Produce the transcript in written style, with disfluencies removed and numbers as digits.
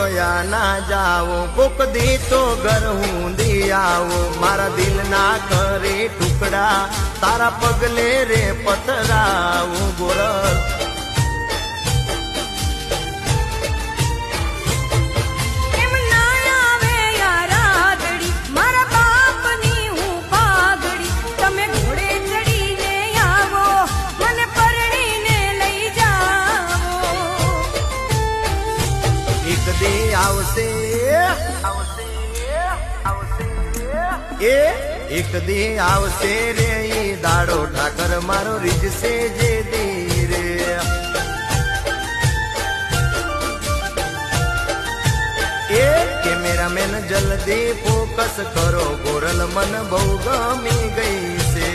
વયા ના જાવો, કોક દી તો ઘર હું દી આવો, મારા દિલ ના કરે ટુકડા, તારા પગલે રે પતરાવું ગોરલ. એક દી આવશે રે ઈ દાડો, ઠાકર મારો રીજશે જે દી રે. એ કેમેરામેન જલ્દી ફોકસ કરો, ગોરલ મન બહુ ગમી ગઈ છે.